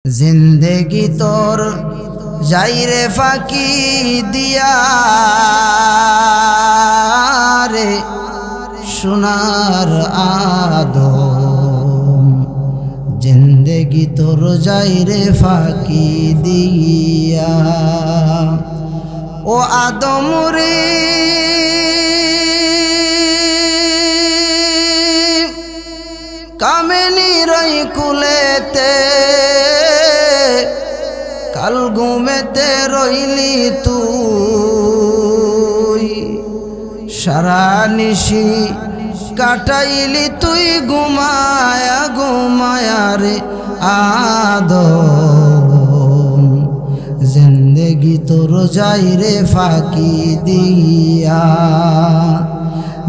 জিন্দেগি তোর যাইরে ফাঁকি দিয়া রে সোনার আদম। জিন্দেগি তোর যাইরে ফাঁকি দিয়া ও আদম রে কামিনী রই কুলেতে কাল ঘুমেতে রইলি তুই, সারা নিশি কাটাইলি তুই ঘুমায়া ঘুমায়া রে আদম। জিন্দেগি তোর যাইরে ফাঁকি দিয়া,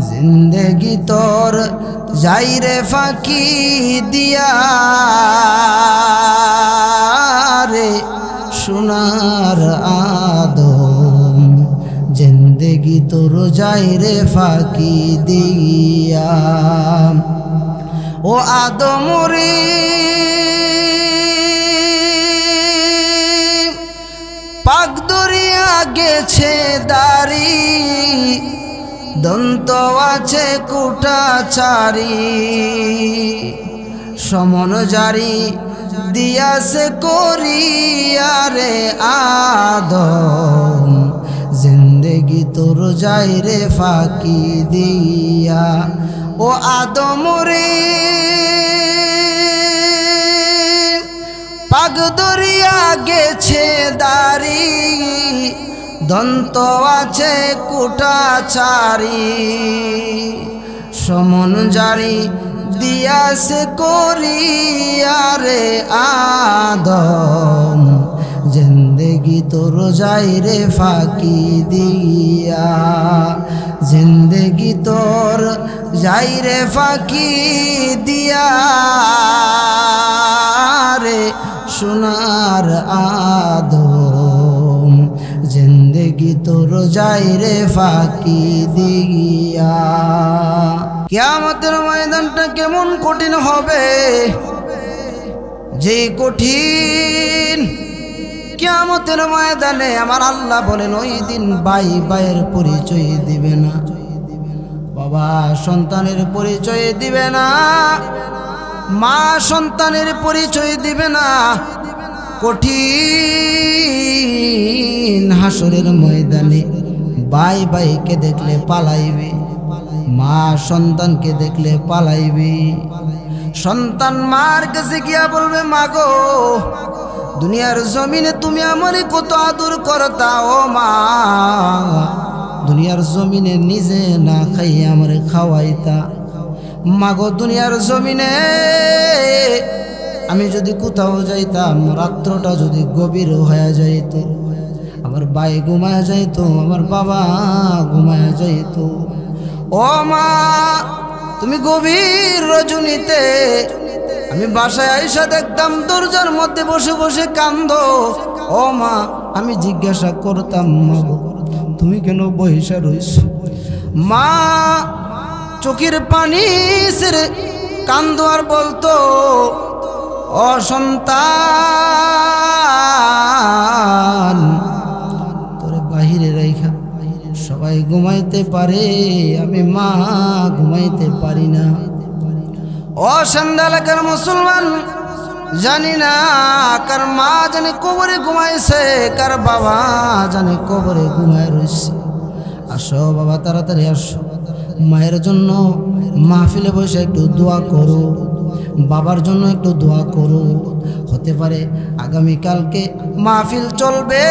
জিন্দেগি তোর যাইরে ফাঁকি দিয়া রে সোনার আদম। জিন্দেগি তোর যাইরে ফাঁকি দিয়া ও আদম রে পাক দরিয়া গেছে দাড়ি, দন্ত আছে কুটাচারি, সমন জারি দিয়াছে করিয়া রে আদম। জিন্দেগি তোর যাইরে ফাঁকি দিয়া ও আদম রে পাক দরিয়া গেছে দাড়ি, দন্ত আছে কুটাচারি, সমন জারি দিয়াছে করিয়া রে আদম। জিন্দেগি তোর যাইরে ফাঁকি দিয়া, জিন্দেগি তোর যাইরে ফাঁকি দিয়া রে সোনার আদম। জিন্দেগি তোর যাইরে ফাঁকি দিয়া। কিয়ামতের ময়দানটা কেমন কঠিন হবে, যে কঠিন কিয়ামতের ময়দানে আমার আল্লাহ বলেন ওই দিন ভাই ভাইয়ের পরিচয় দিবে না, বাবা সন্তানের পরিচয় দিবে না, মা সন্তানের পরিচয় দিবে না। কঠিন হাসরের ময়দানে ভাই ভাইকে দেখলে পালাইবে, মা সন্তানকে দেখলে পালাইবে। সন্তান মার কাছে গিয়া বলবে মা গো দুনিয়ার জমিনে তুমি আমারে কত আদর করতা, ও মা দুনিয়ার জমিনে নিজে না খাইয়ে আমারে খাওয়াইতা। মা গো দুনিয়ার জমিনে আমি যদি কোথাও যাইতাম, রাত্রটা যদি গভীর হয়ে যাইত, আমার ভাই ঘুমায় যাইত, আমার বাবা ঘুমায় যাইত, ও মা তুমি গভীর রজনীতে আমি বাসায় আইসা দেখতাম দরজার মধ্যে বসে বসে কান্দো, ও মা আমি জিজ্ঞাসা করতাম মা গো তুমি কেন বহিসা রইছ? মা চোখের পানি সেরে কান্দো আর বলতো ও সন্তান তোরে বাহিরে রাইখা সবাই ঘুমাইতে পারে, আমি মা ঘুমাইতে পারি না। ও সন্ধ্যালেখার মুসলমান জানি না কার মা জানে কবরে ঘুমাইছে, কার বাবা জানে কবরে ঘুমায় রয়েছে। আসো বাবা তাড়াতাড়ি আসো, মায়ের জন্য মাহফিলে বসে একটু দোয়া করো, বাবার জন্য একটু দোয়া করো। হতে পারে আগামীকালকে মাহফিল চলবে,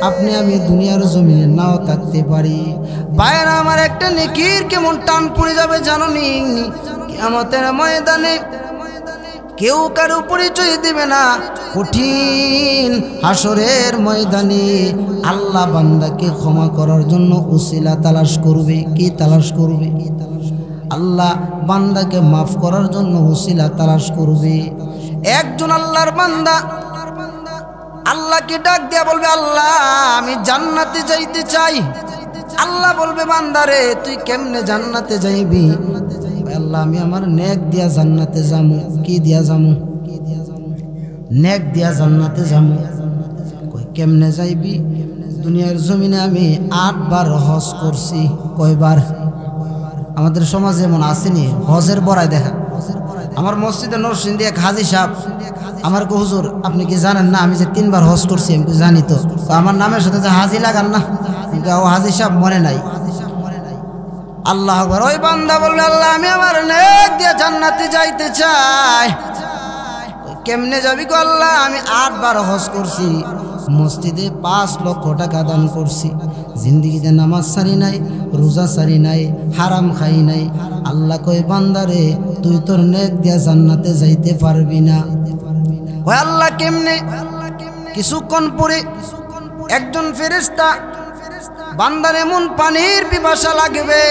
আপনি আমি দুনিয়ার জমিনে নাও থাকতে পারি। ভাইয়েরা আমার একটা নেকির কেমন টান পড়ে যাবে জানোনি? কিয়ামতের ময়দানে কেউ কারো পরিচয় দিবে না। কঠিন হাসরের ময়দানে আল্লাহ বান্দাকে ক্ষমা করার জন্য উসিলা তালাশ করবে। কি তালাশ করবে? আল্লাহ বান্দাকে মাফ করার জন্য উসিলা তালাশ করবে। একজন আল্লাহর বান্দা আল্লাহকে ডাক দিয়া বলবে আল্লাহ আমি জান্নাতে যাইতে চাই। আল্লাহ বলবে বান্দারে তুই কেমনে জান্নাতে যাইবি? আল্লাহ আমি আমার নেক দিয়া জান্নাতে যামু। কি দিয়া যামু? নেক দিয়া জান্নাতে যামু। কই কেমনে যাইবি? দুনিয়ার জমিনে আমি 8 বার হজ করছি। কয়বার? আমাদের সমাজে এমন আসেনি হজের বড়াই দেখা। আমার মসজিদে নরসিংদী এক হাজী সাহেব আমার কো হুজুর আপনি কি জানেন না আমি যে 3 বার হজ করছি? আমি জানি তো। আমার নামের সাথে যে হাজী লাগান না, ও হাজী সাহেব মনে নাই। আল্লাহ আকবার। ওই বান্দা বলবে আল্লাহ আমি আমার নেক দিয়ে জান্নাতে যাইতে চাই। কেমনে যাবি গো আল্লাহ? আমি 8 বার হজ করছি, মসজিদে 5 লক্ষ টাকা দান করছি, জিন্দিগিতে নামাজ সারি নাই, রোজা সারি নাই, হারাম খাই নাই। আল্লাহ কই বান্দারে তুই তোর নেক দিয়া জান্নাতে যাইতে পারবি না। ওই আল্লাহ কেমনে? কিছুক্ষণ পরে একজন ফেরেশতা বান্দার এমন পানির পিপাসা লাগবে,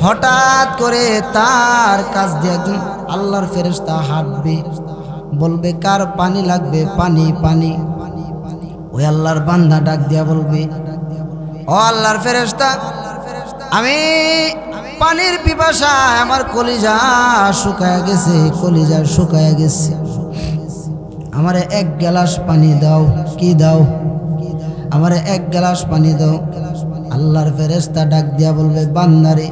হঠাৎ করে তার কাছ দিয়ে একজন আল্লাহর ফেরেশতা হাঁটবে, বলবে কার পানি লাগবে? পানি পানি। ওই আল্লাহর বান্দা ডাক দিয়া বলবে ও আল্লাহর ফেরেশতা আমি পানির পিপাসা, আমার কলিজা শুকায়া গেছে, কলিজা শুকায়া গেছে, আমারে 1 গ্লাস পানি দাও। কি দাও? আমারে 1 গ্লাস পানি দাও। আল্লাহর ফেরেশতা ডাক দিয়া বলবে বান্দারে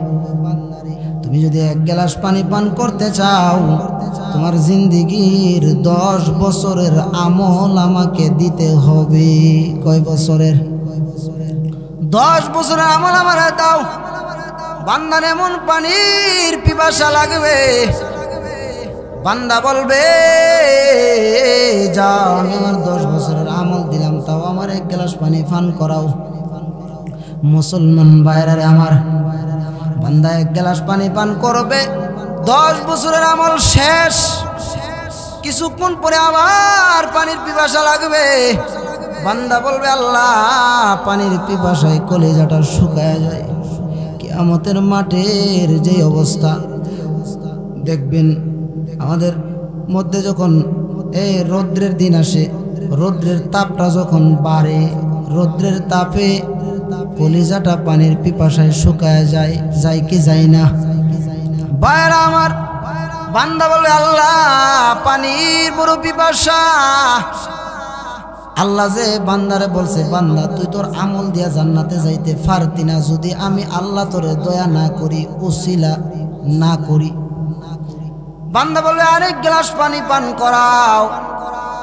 তুমি যদি 1 গ্লাস পানি পান করতে চাও তোমার জিন্দেগীর 10 বছরের আমল আমাকে দিতে হবে। কয় বছরের? 10 বছরের আমল আমারে দাও। বান্দার এমন পানির পিপাসা লাগবে, বান্দা বলবে যাও আমি আমার 10 বছরের আমল দিলাম, তাও আমার 1 গ্লাস পানি পান করাও। মুসলমান ভাইরারে আমার, বান্দা 1 গ্লাস পানি পান করবে, 10 বছরের আমল শেষ। কিছুক্ষণ পরে আবার পানির পিপাসা লাগবে, বান্দা বলবে আল্লাহ পানির পিপাসায় কলিজাটা শুকায় যায়। কিয়ামতের মাঠের যে অবস্থা দেখবেন, আমাদের মধ্যে যখন এই রৌদ্রের দিন আসে, রৌদ্রের তাপটা যখন বাড়ে, রৌদ্রের তাপে কলিজাটা পানির পিপাসায় শুকায় যায়, যায় কি যায় না? বাইরা আমার, বান্দা বলে আল্লাহ পানির বড় পিপাসা। আল্লাহ যে বান্দারে বলছে বান্দা তুই তোর আমল দিয়া জান্নাতে যাইতে পারতি না যদি আমি আল্লাহ তোরে দয়া না করি, উসিলা না করি। বান্দা বলবে আরেক গ্লাস পানি পান করাও।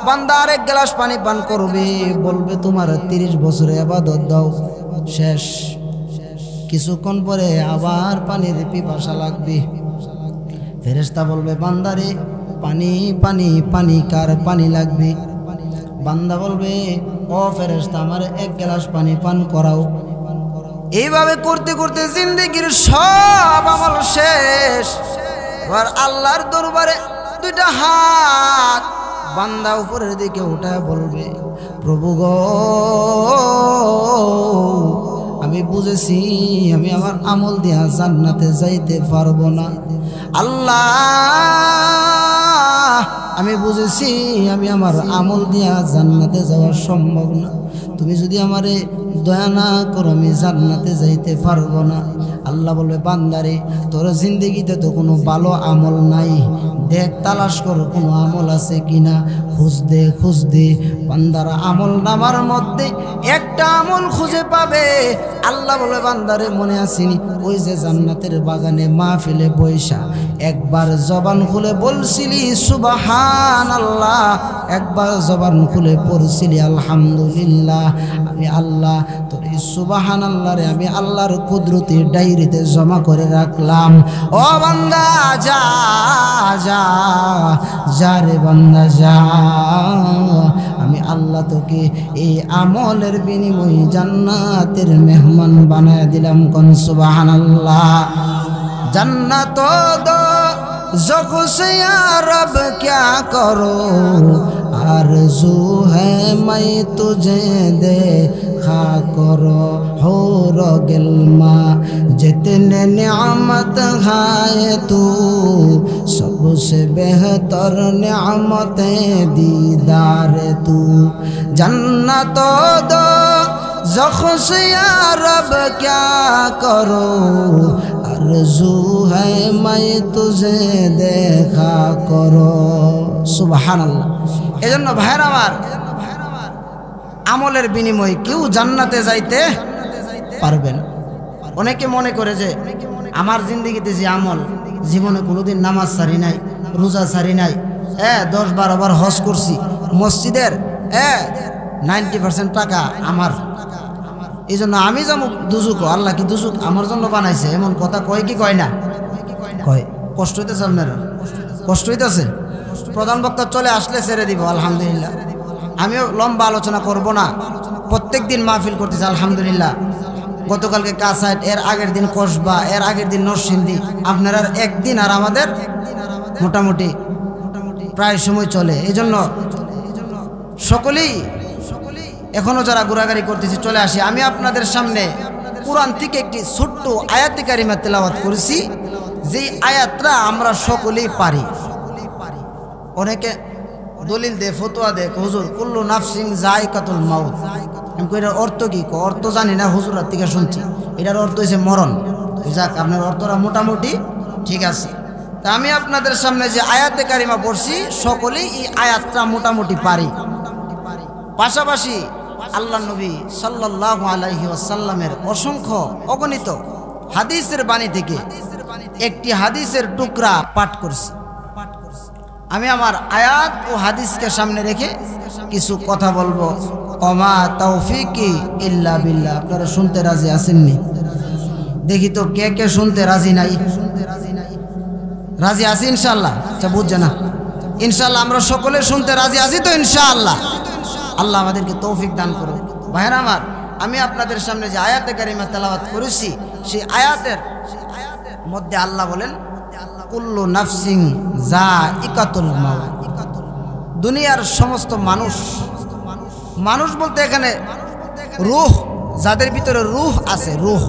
বান্দা আরেক গ্লাস পানি পান করবে, বলবে তোমার 30 বছরে ইবাদত দাও। শেষ। কিছুক্ষণ পরে আবার পানির পিপাসা লাগবে, ফেরেশতা বলবে বান্দারে পানি পানি পানি, কার পানি লাগবে? বান্দা বলবে ও ফেরেশতা আমার 1 গ্লাস পানি পান করাও। এইভাবে করতে করতে জিন্দেগির সব আমল শেষ। আর আল্লাহর দরবারে 2টা হাত বান্দা উপরের দিকে উঠায় বলবে প্রভু গো আমি বুঝেছি আমি আমার আমল দিয়া জান্নাতে যাইতে পারবো না। আল্লাহ আমি বুঝেছি আমি আমার আমল দিয়া জান্নাতে যাওয়া সম্ভব না। তুমি যদি আমারে দয়া না করো আমি জান্নাতে যাইতে পারবো না। আল্লাহ বলবে বান্দারে তোর জিন্দেগিতে তো কোনো ভালো আমল নাই, দেখ তালাশ কর কোনো আমল আছে কিনা, খুঁজ দে। বান্দার আমল নামার মধ্যে একটা আমল খুঁজে পাবে। আল্লাহ বলে বান্দারে মনে আসেনি ওই যে জান্নাতের বাগানে মাহফিলে বৈশা একবার জবান খুলে বলছিলি সুবহানাল্লাহ, একবার জবান খুলে পড়ছিলি আলহামদুলিল্লাহ। আমি আল্লাহ তোর এই সুবহানাল্লাহরে আমি আল্লাহর কুদরতি ডায়েরিতে জমা করে রাখলাম। ও বান্দা যা যা যা রে বান্দা যা, আমি আল্লাহ তোকে এই আমলের বিনিময়ে জান্নাতের মেহমান বানায় দিলাম। কোন সুবহানাল্লাহ। जन्नत दो ज़ख से या रब क्या करो, आरज़ू है मैं तुझे देखा करो। हो रो गिल्मा जितने नियामत है तू, सबसे बेहतर नियामत दीदार तू। जन्नत दो ज़ख से या रब क्या करो, आरज़ू है मैं तुझे देखा करो सुबहानाल्लाह। एजন্য ভাইরা আমার আমলের বিনিময়ে কেউ জান্নাতে যাইতে পারবে না। অনেকে মনে করে যে আমার জিন্দেগিতে যে আমল, জীবনে কোনোদিন নামাজ ছাড়ি নাই, রোজা ছাড়ি নাই, 10-12 বার হজ করছি, মসজিদের 90% টাকা আমার, এই জন্য আমি যাবো দুজুক। আল্লাহ কি দুজুক আমার জন্য বানাইছে এমন কথা কয় কি কয় না? কয়। কষ্ট হইতেছে আপনারা? কষ্ট হইতেছে? প্রধান বক্তা চলে আসলে ছেড়ে দিব আলহামদুলিল্লাহ। আমিও লম্বা আলোচনা করব না, প্রত্যেক দিন মাহফিল করতেছি আলহামদুলিল্লাহ। গতকালকে কাসাইট, এর আগের দিন কসবা, এর আগের দিন নরসিংদী। আপনারা একদিন আর আমাদের মোটামুটি প্রায় সময় চলে। এই জন্য সকলেই এখনো যারা ঘোরাঘুরি করতেছি চলে আসি। আমি আপনাদের সামনে কুরআন থেকে একটি ছোট্ট আয়াতে কারিমা তেলাওয়াত করেছি, যেই আয়াতটা আমরা সকলেই পারি। অনেকে দলিল দে, ফতোয়া দে, হুজুর কুল্লু নাফসিন যায়কাতুল মাউত। আমি কই এটার অর্থ কি? অর্থ জানি না, হুজুরের থেকে শুনছি। এটার অর্থ হচ্ছে মরণ। যাক, আপনার অর্থটা মোটামুটি ঠিক আছে। তা আমি আপনাদের সামনে যে আয়াতে কারিমা পড়ছি সকলেই এই আয়াতটা মোটামুটি পারি। পাশাপাশি আল্লাহ নবী সাল্লাল্লাহু আলাইহি ওয়াসাল্লামের অসংখ্য অগণিত হাদিসের বাণী থেকে একটি হাদিসের টুকরা পাঠ করছি। আমি আমার আয়াত ও হাদিসকে সামনে রেখে কিছু কথা বলবো। ওমা তাওফিকি ইল্লা বিল্লাহ। আপনারা শুনতে রাজি আছেননি? দেখি তো কে কে শুনতে রাজি নাই। রাজি আছি ইনশাআল্লাহ? আচ্ছা, বুঝছে না ইনশাআল্লাহ। আমরা সকলে শুনতে রাজি আছি তো ইনশাআল্লাহ? আল্লাহ আমাদেরকে তৌফিক দান করুন। ভাইরা আমার, আমি আপনাদের সামনে যে আয়াতে কারিমা তেলাওয়াত করেছি সেই আয়াতের মধ্যে আল্লাহ বলেন কুল্লু নাফসিন যায়কাতুল মাউত। দুনিয়ার সমস্ত মানুষ, মানুষ বলতে এখানে রূহ, যাদের ভিতরে রূহ আছে, রূহ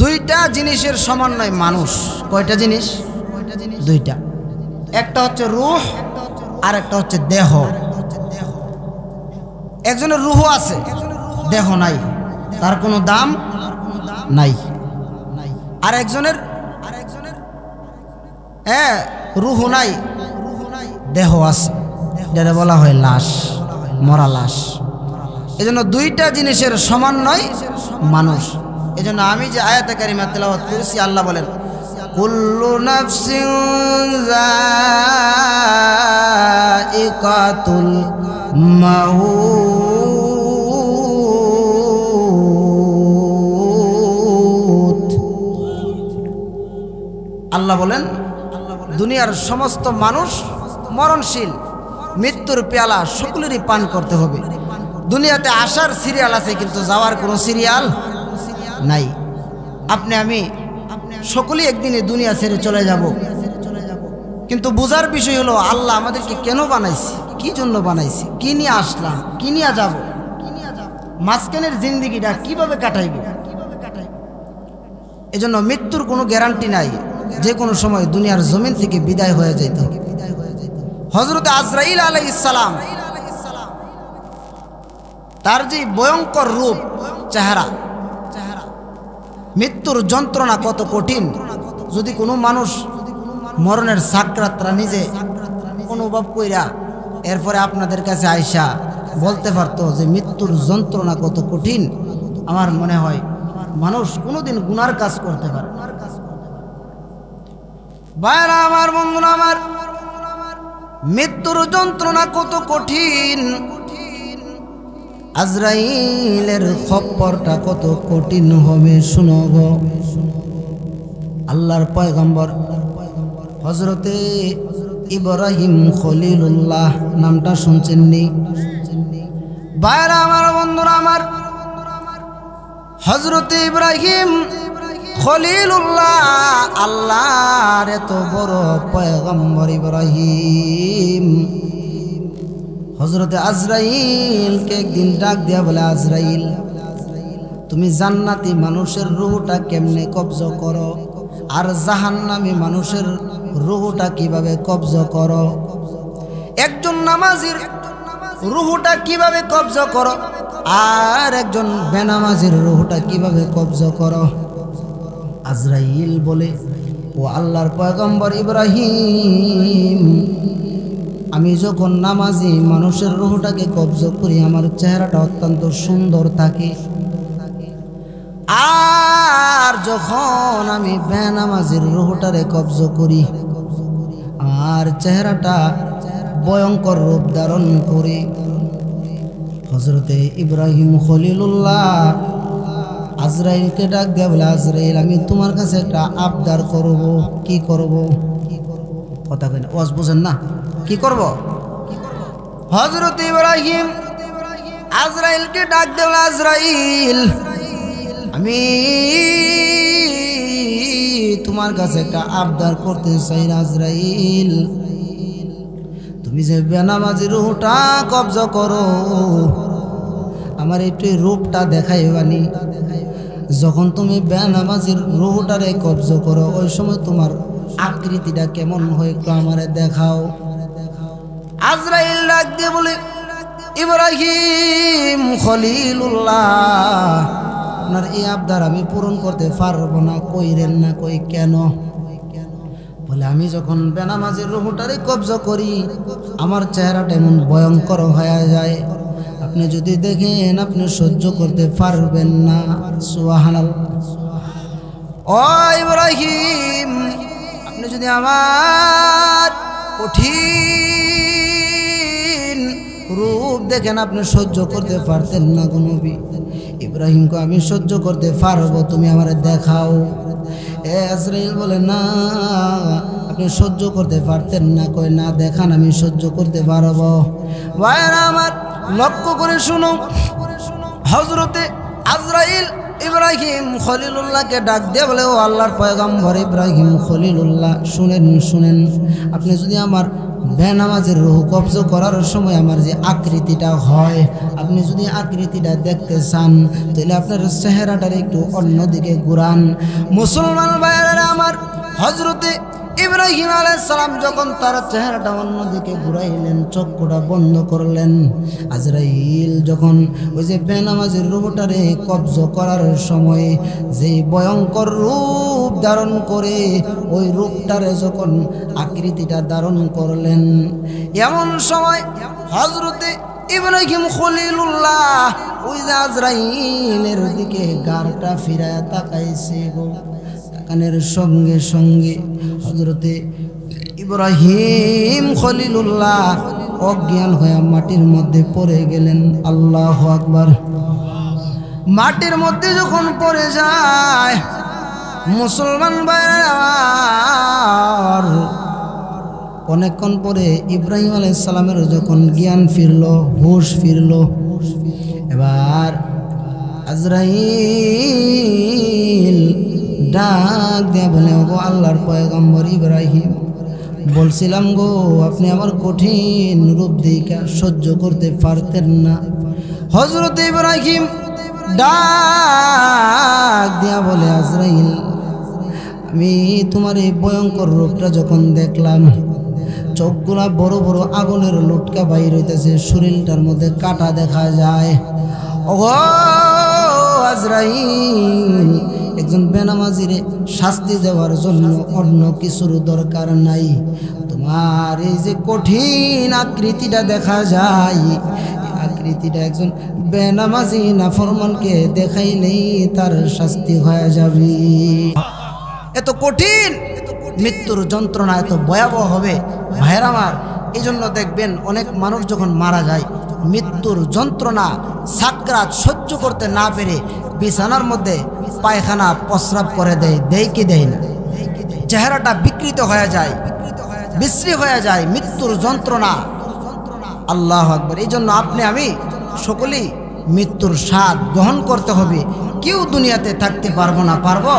দুইটা জিনিসের সমন্বয় মানুষ। কয়টা জিনিস? দুইটা। একটা হচ্ছে রূহ আর একটা হচ্ছে দেহ। একজনের রূহ আছে, দেহ নাই, তার কোনো দাম নাই। আর একজনের রূহ নাই, দেহ আছে, যেটা বলা হয় লাশ, মরা লাশ। এজন্য দুইটা জিনিসের সমন্বয় মানুষ। এজন্য আমি যে আয়াতে কারিমা তেলাওয়াত করেছি, আল্লাহ বলেন কুল্লু নাফসিন যায়কাতুল মাউত। আল্লাহ বলেন দুনিয়ার সমস্ত মানুষ মরণশীল, মৃত্যুর পেয়ালা সকলেরই পান করতে হবে। দুনিয়াতে আসার সিরিয়াল আছে, কিন্তু যাওয়ার কোনো সিরিয়াল নাই। আপনি আমি সকলেই একদিনে দুনিয়া ছেড়ে চলে যাব, কিন্তু বোঝার বিষয় হলো আল্লাহ আমাদেরকে কেন বানাইছে, কি জন্য বানাইছে, কি নিয়ে আসলাম, কি নিয়ে যাব, মাঝখানের জিন্দিগিটা কিভাবে কাটাইব। এজন্য মৃত্যুর কোনো গ্যারান্টি নাই, যে কোনো সময় দুনিয়ার জমিন থেকে বিদায় হয়ে যেত। হযরত আজরাইল আলাইহিস সালাম, তার যে ভয়ঙ্কর রূপ, চেহারা, মৃত্যুর যন্ত্রণা কত কঠিন। যদি কোনো মানুষ মরণের সাকরাতটা নিজে অনুভব কইরা এরপরে আপনাদের কাছে আইসা বলতে পারতো যে মৃত্যুর যন্ত্রণা কত কঠিন, আমার মনে হয় মানুষ কোনোদিন গুনার কাজ করতে পারে। ভাইরা আমার, বন্ধুরা আমার, মৃত্যুর যন্ত্রণা কত কঠিন, আজরাইলের খপ্পরটা কত কঠিন হবে শুনো গো। আল্লাহর পয়গম্বর হযরতে ইব্রাহিম খলিলুল্লাহ নামটা শুনছেননি? ভাইরা আমার, বন্ধুরা আমার, হযরতে ইব্রাহিম খলিলুল্লাহ, আল্লাহর এত বড় পয়গম্বর ইব্রাহিম হযরতে আজরাইলকে একদিন ডাক দিয়া বলে, আজরাইল তুমি জান্নাতি মানুষের রূহটা কেমনে কবজ করো, আর জাহান্নামী মানুষের রূহটা কিভাবে কবজ করো, একজন নামাজীর রূহটা কিভাবে কবজ করো, আর একজন বেনামাজির রূহটা কিভাবে কবজা করো? আজরাইল বলে, ও আল্লাহর পয়গম্বর ইব্রাহিম, আমি যখন নামাজি মানুষের রূহটাকে কবজা করি আমার চেহারাটা অত্যন্ত সুন্দর থাকে, আর যখন আমি বেনামাজির রূহটারে কবজা করি আর চেহারাটা ভয়ঙ্কর রূপ ধারণ করে। হযরতে ইব্রাহিম খলিলুল্লাহ আজরাইলকে ডাক দিয়ে বলে, আজরাইল, আমি তোমার কাছে একটা আবদার করব। কি করব? কথা কই না, ওয়াজ বুঝেন না? কি করব? হযরতে ইব্রাহিম আজরাইলকে ডাক দিয়ে বলে, আজরাইল, আমি তোমার কাছে একটা আবদার করতে চাই। আজরাইল, তুমি যে বেনামাজি রূহটা কবজা করো, আমার একটু রূপটা দেখাইবানি। যখন তুমি বেনামাজির রূহটারে কবজা করো ওই সময় তোমার আকৃতিটা কেমন হয় একটু আমারে দেখাও। আজরাইল ডাক দিয়ে বলে, ইব্রাহিম খলিলুল্লাহ, আপনার এই আবদার আমি পূরণ করতে পারবো না। কইরেন না? কই কেন? বলে, আমি যখন বেনামাজির রূহটারে কবজা করি আমার চেহারাটা এমন ভয়ঙ্কর হয়ে যায়, আপনি যদি দেখেন আপনি সহ্য করতে পারবেন না। সুবহানাল্লাহ। ও ইব্রাহিম, আপনি যদি আমার কঠিন রূপ দেখেন আপনি সহ্য করতে পারতেন না গো নবী। ইব্রাহিমকে আমি সহ্য করতে পারবো, তুমি আমারে দেখাও। আজরাইল বলে, না, আপনি সহ্য করতে পারতেন না। কই না, দেখান, আমি সহ্য করতে পারবো। ভাইরা আমার, লক্ষ্য করে শুনো। হযরতে আজরাইল ইব্রাহিম খলিলুল্লাহকে ডাক দিয়ে বলে, ও আল্লাহর পয়গম্বর ইব্রাহিম খলিলুল্লাহ, শুনেন শুনেন, আপনি যদি আমার বেনামাজের রূহ কবজা করার সময় আমার যে আকৃতিটা হয়, আপনি যদি আকৃতিটা দেখতে চান তাহলে আপনার চেহারাটার একটু অন্যদিকে ঘুরান। মুসলমান ভাইয়েরা আমার, হযরতে ইব্রাহিম আলাইহিস সালাম যখন তার চেহারাটা অন্যদিকে ঘুরাইলেন, চক্ষুটা বন্ধ করলেন, আজরাইল যখন ওই যে বেনামাজির রূপটারে কবজা করার সময় যে ভয়ঙ্কর রূপ ধারণ করে ওই রূপটারে যখন আকৃতিটা ধারণ করলেন, এমন সময় হযরতে ইব্রাহিম খলিলুল্লাহ ওই যে আজরাইলের দিকে গারটা ফিরায়া তাকাইছে গো। তাকানের সঙ্গে সঙ্গে হযরতে ইব্রাহিম খলিলুল্লাহ অজ্ঞান হয়ে মাটির মধ্যে পড়ে গেলেন। আল্লাহু আকবার। মাটির মধ্যে যখন পড়ে যায়, মুসলমান ভাইরা অনেকক্ষণ পরে ইব্রাহিম আলাইহিস সালামের যখন জ্ঞান ফিরল, হুশ ফিরল, এবার আজরাইল ডাক দিয়ে বলে, ও আল্লাহর পয়গম্বর ইব্রাহিম, বলছিলাম গো আপনি আমার কঠিন রূপ দেখা সহ্য করতে পারতেন না। হযরত ইব্রাহিম ডাক দিয়া বলে, আজরাইল, আমি তোমার এই ভয়ঙ্কর রূপটা যখন দেখলাম, চোখগুলা বড় বড় আগুনের লুটকা বাইর হইতেছে, শরীরটার মধ্যে কাটা দেখা যায়। ও আজরাইল, একজন বেনামাজিরে শাস্তি দেওয়ার জন্য অন্য কিছুর দরকার নাই। তোমার এই যে কঠিন আকৃতিটা দেখা যায়, এই আকৃতিটা একজন বেনামাজি নাফরমানকে দেখাইলেই তার শাস্তি হয়ে যাবে। এত কঠিন মৃত্যুর যন্ত্রণা এত ভয়াবহ হবে ভাইয়ের আমার। এই জন্য দেখবেন অনেক মানুষ যখন মারা যায়, মৃত্যুর যন্ত্রণা সাকরাত সহ্য করতে না পেরে বিছানার মধ্যে পায়খানা প্রস্রাব করে দেয়। দেয় কি দেয় না? চেহারাটা বিকৃত হয়ে যায়, বিশ্রী হয়ে যায়, মৃত্যুর যন্ত্রণা। আল্লাহু আকবার। এই জন্য আপনি আমি সকলেই মৃত্যুর স্বাদ গ্রহণ করতে হবে। কেউ দুনিয়াতে থাকতে পারবো না। পারবো?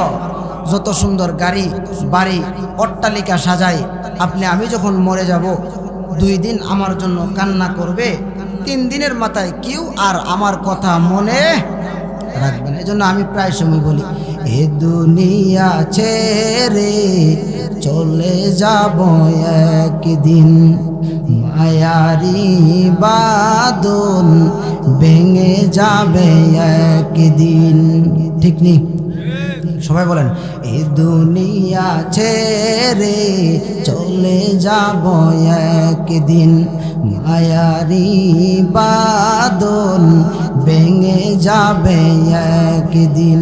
যত সুন্দর গাড়ি বাড়ি অট্টালিকা সাজাই, আপনি আমি যখন মরে যাব 2 দিন আমার জন্য কান্না করবে, 3 দিনের মাথায় কেউ আর আমার কথা মনে রাখবেন। এই জন্য আমি প্রায় সময় বলি, এ দুনিয়া ছেড়ে চলে যাব একদিন, মায়ারি বাদন ভেঙে যাবে একদিন। ঠিক নেই? সবাই বলেন, এই দুনিয়া ছেড়ে চলে যাব একদিন, মায়ারি বাদল ভেঙে যাবে একদিন।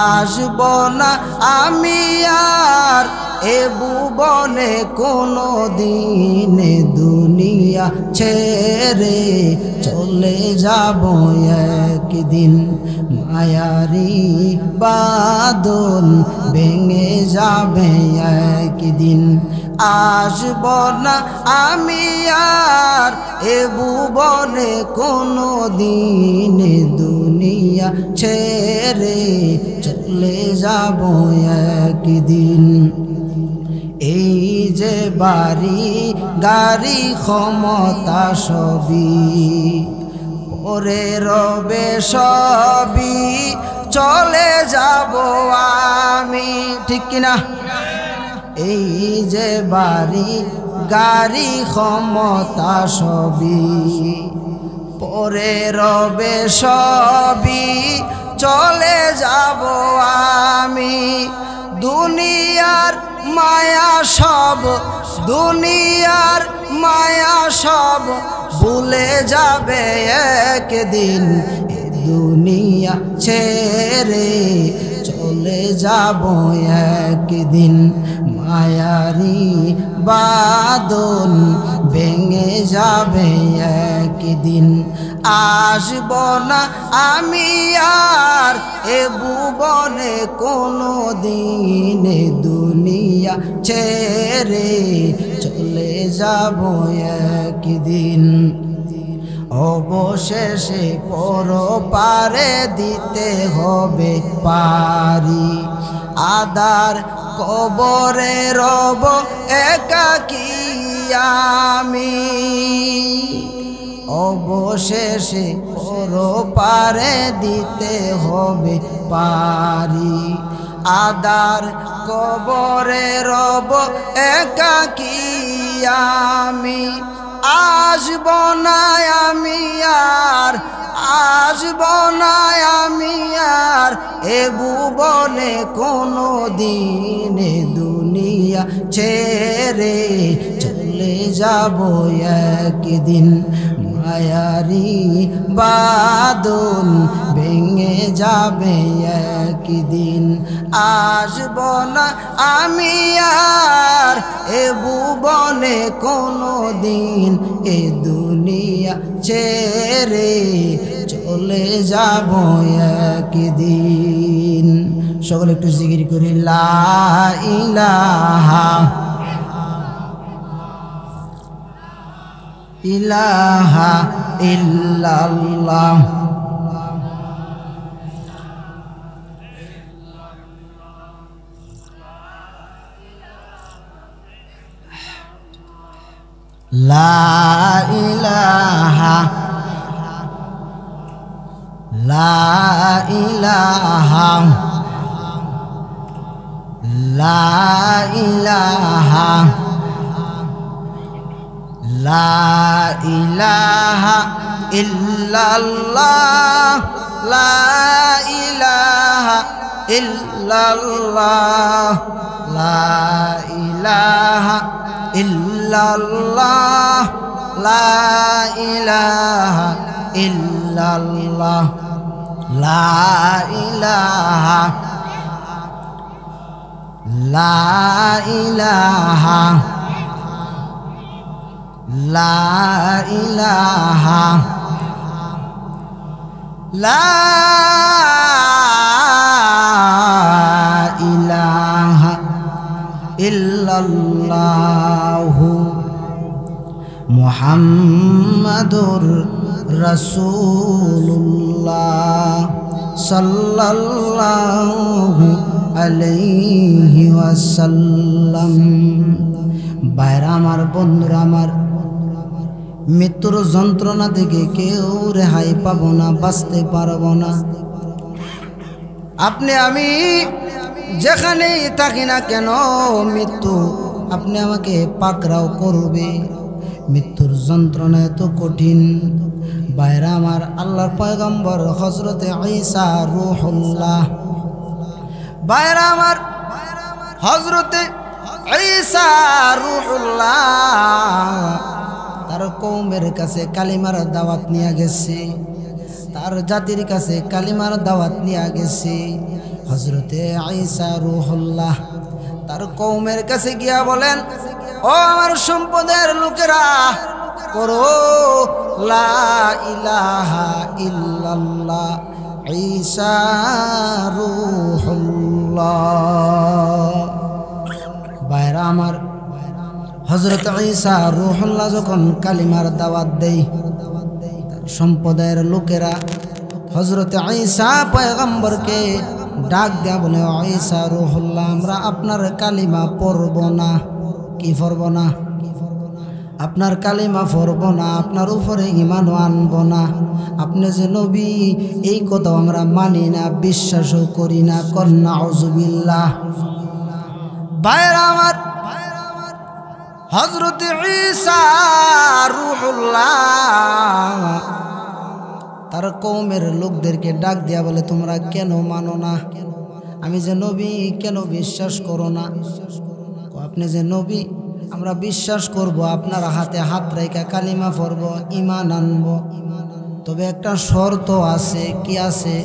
আসব না আমি আর এ ভুবনে কোনো দিন, দুনিয়া ছেড়ে চলে যাব একদিন, মায়ারি বাদল ভেঙে যাবে একদিন। আসব না আমি আর এ ভুবনে কোনো দিন, দুনিয়া ছেড়ে চলে যাব একদিন। এই যে বাড়ি গাড়ি ক্ষমতা সবই পরে রবে সবই, চলে যাব আমি। ঠিক কিনা? এই যে বাড়ি গাড়ি ক্ষমতা সবই পরে রবে সবই, চলে যাব আমি। দুনিয়ার মায়া সব, দুনিয়ার মায়া সব ভুলে যাবে একদিন, দুনিয়া ছেড়ে চলে যাব একদিন, মায়ারি বাদল ভেঙে যাবে একদিন। আসব না আমি আর এ ভুবনে কোনো দিন, দুনিয়া ছেড়ে চলে যাব একদিন। অবশেষে পরপারে দিতে হবে পারি, আদার কবরে রব একাকী আমি। অবশেষে পরপারে দিতে হবে পারি, আদার কবরে রব একাকী আমি। আসব না আমি আর, আসব না আমি আর এ ভুবনে কোনো দিন, দুনিয়া ছেড়ে চলে যাব একদিন, মায়ারি বাদল ভেঙে যাবে একদিন। আসব না আমি আর এ ভুবনে কোনো দিন, এ দুনিয়া ছেড়ে চলে যাব একদিন। সকলে একটু জিকির করি, লা ইলাহা ইলাহা ইল্লাল্লাহ, লা ইলাহা লা ইলাহা লা ইলাহা লা ইলাহা ইল্লাল্লাহ, লা ইলাহা ইল্লাল্লাহ, লা ইলাহা ইল্লাল্লাহ, লা ইলাহা ইল্লাল্লাহ, লা ইলাহা লা ইলাহা লা ইলাহা লা ইলাহা ইল্লাল্লাহু মুহাম্মাদুর রাসূলুল্লাহ সাল্লাল্লাহু আলাইহি ওয়াসাল্লাম। ভাইরা আমার, বন্ধুরা আমার, মৃত্যুর যন্ত্রণা থেকে কেউ রেহাই পাবো না, বাঁচতে পারবো না। আপনি আমি যেখানেই থাকি না কেন, মৃত্যু আপনি আমাকে পাকড়াও করবে। মৃত্যুর যন্ত্রণা এত কঠিন, বাইরা আমার আল্লাহর পয়গম্বর হযরতে ঈসা রূহুল্লাহ। বাইরা আমার হযরতে ঈসা রূহুল্লাহ তার কওমের কাছে কালিমার দাওয়াত নিয়ে গেছে, তার জাতির কাছে কালিমার দাওয়াত নিয়ে গেছে। হযরতে ঈসা রূহুল্লাহ তার কওমের কাছে গিয়া বলেন, ও আমার সম্পদের লোকেরা, পড়ো লা ইলাহা ইল্লাল্লাহ ঈসা রূহুল্লাহ। বাইরা আমার হযরত ঈসা রূহুল্লাহ যখন কালিমার দাওয়াত দেয়, তার সম্প্রদায়ের লোকেরা হযরত ঈসা পয়গম্বরকে ডাক দেয়া বলে, ঈসা রূহুল্লাহ, আমরা আপনার কালিমা পড়ব না। কি পড়ব না? আপনার কালিমা পড়ব না, আপনার উপরে ঈমান আনব না। আপনি যে নবী এই কথা আমরা মানি না, বিশ্বাসও করি না। কন্না আউযুবিল্লাহ। বাইরা আমার হযরত ঈসা রূহুল্লাহ তার কওমের লোকদেরকে ডাক দিয়া বলে, তোমরা কেন মানো না? আমি যে নবী কেন বিশ্বাস করো না? আপনি যে নবী আমরা বিশ্বাস করব, আপনার হাতে হাত রেখা কালিমা পড়ব, ঈমান আনব। তবে একটা শর্ত আছে। কি আছে?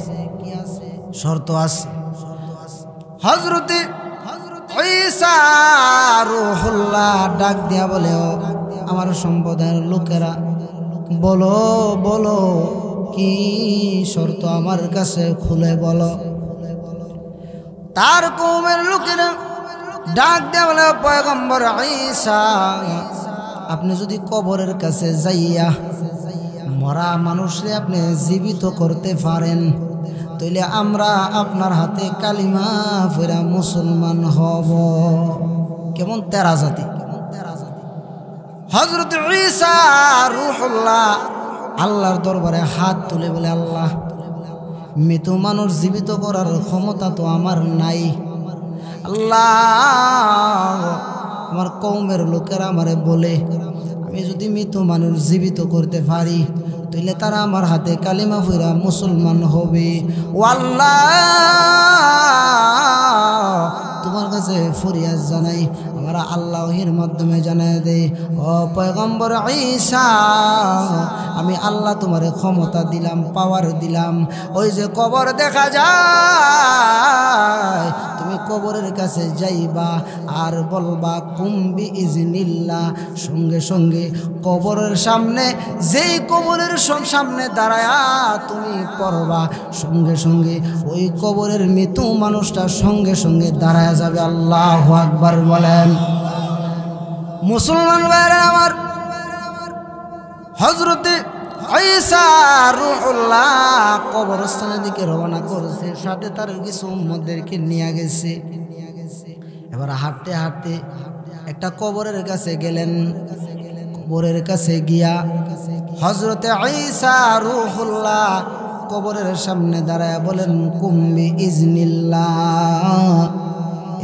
শর্ত আছে। হযরতে ঈসা রূহুল্লাহ ডাক দিয়া বলে, আমার সম্প্রদায়ের লোকেরা, বলো বলো কি শর্ত আমার কাছে খুলে বলো। তার কওমের লোকেরা ডাক দিয়া বলে, পয়গম্বর ঈসা, আপনি যদি কবরের কাছে যাইয়া মরা মানুষরে আপনি জীবিত করতে পারেন, তাইলে আমরা আপনার হাতে কালিমা ফেরা মুসলমান হব। কেমন তেরা জাতি! হযরত ঈসা রূহুল্লাহ আল্লাহর দরবারে হাত তুলে বলে, আল্লাহ, মৃত মানুষ জীবিত করার ক্ষমতা তো আমার নাই। আল্লাহ, আমার কওমের লোকেরা আমারে বলে, আমি যদি মৃত মানুষ জীবিত করতে পারি, তাহলে তারা আমার হাতে কালিমা ফিরা মুসলমান হবে। ও আল্লাহ, তোমার কাছে ফরিয়াদ জানাই, আমরা আল্লাহর মাধ্যমে জানাই দেই, ও পয়গম্বর ঈসা, আমি আল্লাহ তোমারে ক্ষমতা দিলাম, পাওয়ার দিলাম। ওই যে কবর দেখা যায়, তুমি কবরের কাছে যাইবা আর বলবা কুম্বি ইজনিল্লাহ। সঙ্গে সঙ্গে কবরের সামনে, যেই কবরের সামনে দাঁড়ায়া তুমি পড়বা, সঙ্গে সঙ্গে ওই কবরের মৃত মানুষটা সঙ্গে সঙ্গে দাঁড়ায়া যাবে। আল্লাহু আকবার বলেন। মুসলমান ভাইরা আমার, হযরতে ঈসা রূহুল্লাহ কবরস্থানের দিকে রওনা করেছে, সাথে তার কিছু উম্মতদেরকে নিয়ে গেছে। এবার হাঁটতে হাঁটতে একটা কবরের কাছে গেলেন। কবরের কাছে গিয়া হযরতে ঈসা রূহুল্লাহ কবরের সামনে দাঁড়ায় বলেন, কুম্বি ইজনিল্লাহ।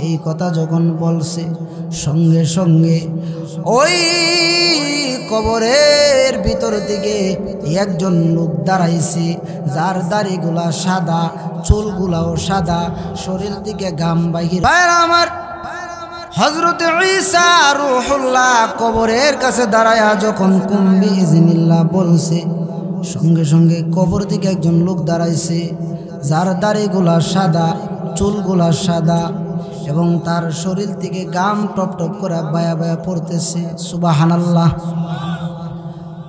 এই কথা যখন বলছে, সঙ্গে সঙ্গে ওই কবরের ভিতর থেকে একজন লোক দাঁড়াইছে, যার দাড়িগুলা সাদা, চুলগুলাও সাদা, শরীর থেকে ঘাম বাহির। আমার হযরতে ঈসা রূহুল্লাহ কবরের কাছে দাঁড়ায়া যখন কুম্বি ইজনিল্লাহ বলছে, সঙ্গে সঙ্গে কবর থেকে একজন লোক দাঁড়াইছে, যার দাড়িগুলা সাদা, চুলগুলা সাদা, এবং তার শরীর থেকে গাম টপ টপ করে বায়া বায়া পড়তেছে। সুবহানাল্লাহ।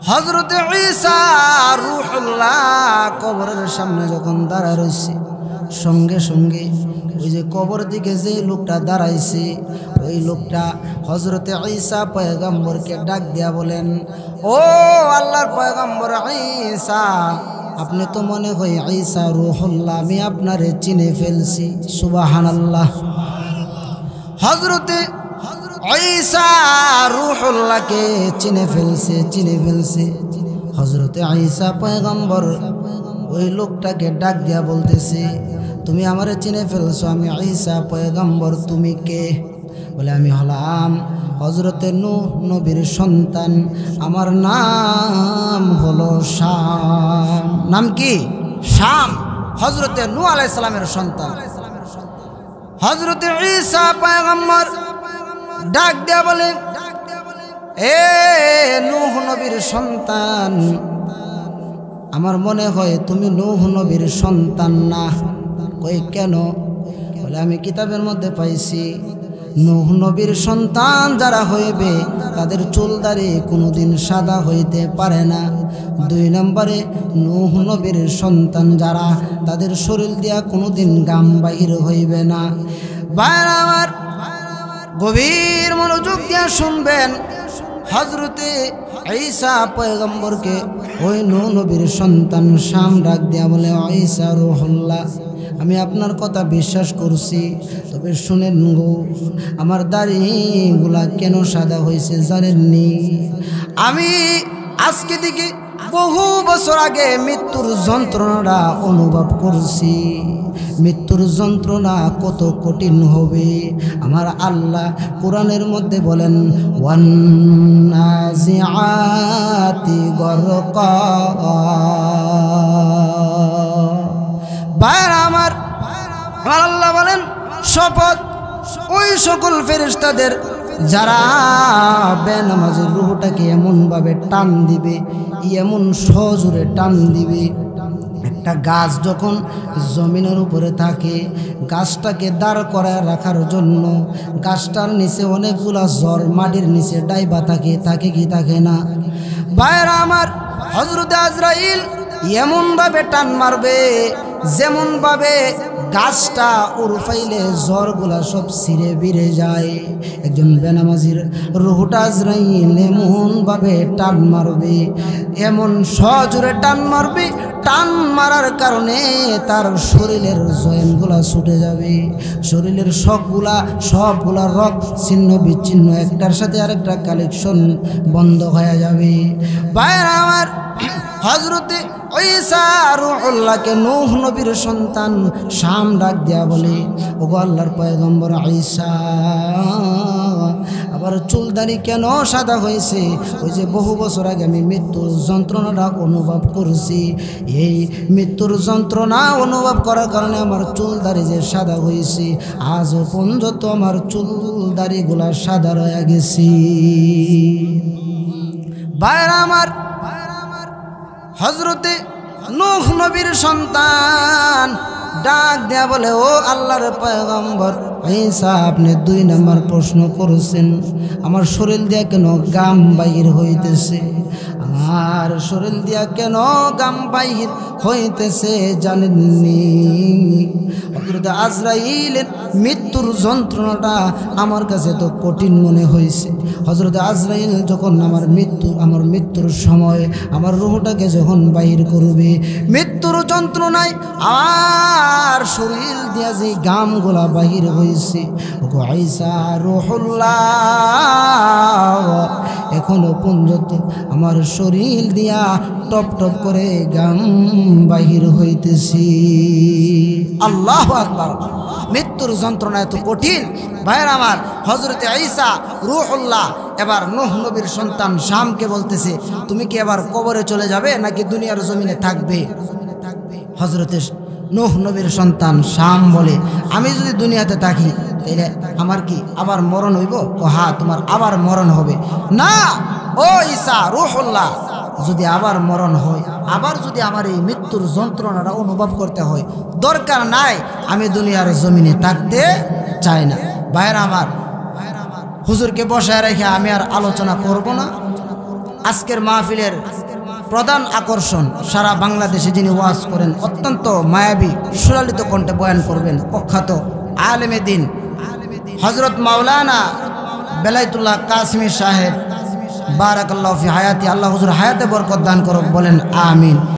হযরতে ঈসা রূহুল্লাহ কবরের সামনে যখন দাঁড়ায় রয়েছে, সঙ্গে সঙ্গে ওই যে কবর দিকে যে লোকটা দাঁড়াইছে, ওই লোকটা হযরতে ঈসা পয়গম্বরকে ডাক দিয়া বলেন, ও আল্লাহর পয়গম্বর ঈসা, আপনি তো মনে হয় ঈসা রূহুল্লাহ, আমি আপনারে চিনে ফেলছি। সুবহানাল্লাহ। হযরতে ঈসা রূহুল্লাহকে চিনে ফেলছে। হযরতে ঈসা পয়গম্বর ওই লোকটাকে ডাক দিয়া বলতেছে, তুমি আমারে চিনে ফেলছো, আমি ঈসা পয়গম্বর, তুমি কে? বলে আমি হলাম হযরতে নূহ নবীর সন্তান, আমার নাম হলো শাম। নাম কি? শাম। হযরতে নূহ আলাইহিস সালামের সন্তান। হযরতে ঈসা পয়গম্বর ডাক দেয়া বলে, এ নূহ নবীর সন্তান, আমার মনে হয় তুমি নূহ নবীর সন্তান না। কই কেন? বলে আমি কিতাবের মধ্যে পাইছি নূহ নবীর সন্তান যারা হইবে তাদের চুল দাড়ি কোনোদিন সাদা হইতে পারে না। 2 নম্বরে নূহ নবীর সন্তান যারা তাদের শরীর দিয়া কোনোদিন গাম বাহির হইবে না। ভাইরা আমার, গভীর মনোযোগ দিয়া শুনবেন। হযরতে ঈসা পয়গম্বরকে ওই নূহ নবীর সন্তান শাম ডাক দিয়া বলে, ঈসা রূহুল্লাহ, আমি আপনার কথা বিশ্বাস করছি, তবে শুনেন গো, আমার দাড়িগুলা কেন সাদা হয়েছে জানেননি? আমি আজকে থেকে বহু বছর আগে মৃত্যুর যন্ত্রণাটা অনুভব করছি। মৃত্যুর যন্ত্রণা কত কঠিন হবে আমার আল্লাহ কোরআনের মধ্যে বলেন, ওয়ান্নাজিআতি গরকা। ভাইরা আমার, আল্লাহ বলেন শপথ ওই সকল ফেরেশতাদের যারা বেনামাজের রূহটাকে এমনভাবে টান দিবে, এমন সজোরে টান দিবে। একটা গাছ যখন জমিনের উপরে থাকে, গাছটাকে দাঁড় করায় রাখার জন্য গাছটার নিচে অনেকগুলা জল মাটির নিচে ডাইবা থাকে, থাকে কি থাকে না? ভাইরা আমার, হযরত আজরাইল এমনভাবে টান মারবে যেমনভাবে গাছটা উড়াইলে জ্বরগুলা সব ছিঁড়ে বিড়ে যায়। একজন বেনামাজির রূহটা আজরাইল এমনভাবে টান মারবে, এমন সজোরে টান মারবে, টান মারার কারণে তার শরীরের জয়েন্টগুলা ছুটে যাবে, শরীরের সবগুলা রক্ত ছিন্ন বিচ্ছিন্ন, একটার সাথে আরেকটা কালেকশন বন্ধ হয়ে যাবে। ভাইরা আমার, হযরতে ঈসা রূহুল্লাহকে নূহ নবীর সন্তান শাম ডাক দেয়া বলে, ওগো আল্লাহর পয়গম্বর ঈসা, আবার চুলদারি কেন সাদা হয়েছে? ওই যে বহু বছর আগে আমি মৃত্যুর যন্ত্রণাটা অনুভব করছি, এই মৃত্যুর যন্ত্রণা অনুভব করার কারণে আমার চুলদারি যে সাদা হয়েছে, আজও পর্যন্ত আমার চুলদারিগুলা সাদা রয়ে গেছি। ভাইরা আমার, হযরতে নূহ নবীর সন্তান ডাক দেয়া বলে, ও আল্লাহর পয়গম্বর ঈসা, আপনি 2 নম্বর প্রশ্ন করেছেন, আমার শরীর দিয়া কেন গাম বাহির হইতেছে? আমার শরীর দিয়া কেন গাম বাহির হইতেছে জানেননি? হযরত আজরাইলের মৃত্যুর যন্ত্রণাটা আমার কাছে তো কঠিন মনে হয়েছে। হযরত আজরাইল যখন আমার মৃত্যুর সময় আমার রূহটাকে যখন বাহির করবে, মৃত্যুর যন্ত্রণায় আর শরীর দিয়া যে গামগুলা বাহির হয়েছে, ওগো ঈসা রূহুল্লাহ, এখনো পর্যন্ত আমার শরীর দিয়া টপ টপ করে গাম বাহির হইতেছি। আল্লাহু আকবার! মৃত্যুর যন্ত্রণা এত কঠিন। ভাইয়ের আমার, হযরতে ঈসা রূহুল্লাহ এবার নূহ নবীর সন্তান শামকে বলতেছে, তুমি কি এবার কবরে চলে যাবে নাকি দুনিয়ার জমিনে থাকবে? হযরতে নূহ নবীর সন্তান শাম বলে, আমি যদি দুনিয়াতে থাকি তাহলে আমার কি আবার মরণ হইব? হ্যাঁ, তোমার আবার মরণ হবে। না ও ঈসা রূহুল্লাহ, যদি আবার মরণ হয়, আবার যদি আমার এই মৃত্যুর যন্ত্রণাটা অনুভব করতে হয়, দরকার নাই, আমি দুনিয়ার জমিনে থাকতে চাই না। ভাইয়েরা আমার, হুজুরকে বসায় রেখে আমি আর আলোচনা করব না। আজকের মাহফিলের প্রধান আকর্ষণ, সারা বাংলাদেশে যিনি ওয়াজ করেন, অত্যন্ত মায়াবী সুলালিত কণ্ঠে বয়ান করবেন, প্রখ্যাত আলেমে দ্বীন হযরত মাওলানা বেলায়েতুল্লাহ কাসেমী সাহেব, বারাকাল্লাহু ফি হায়াতি, আল্লাহ হুজুর হায়াতে বরকত দান করুক, বলেন আমিন।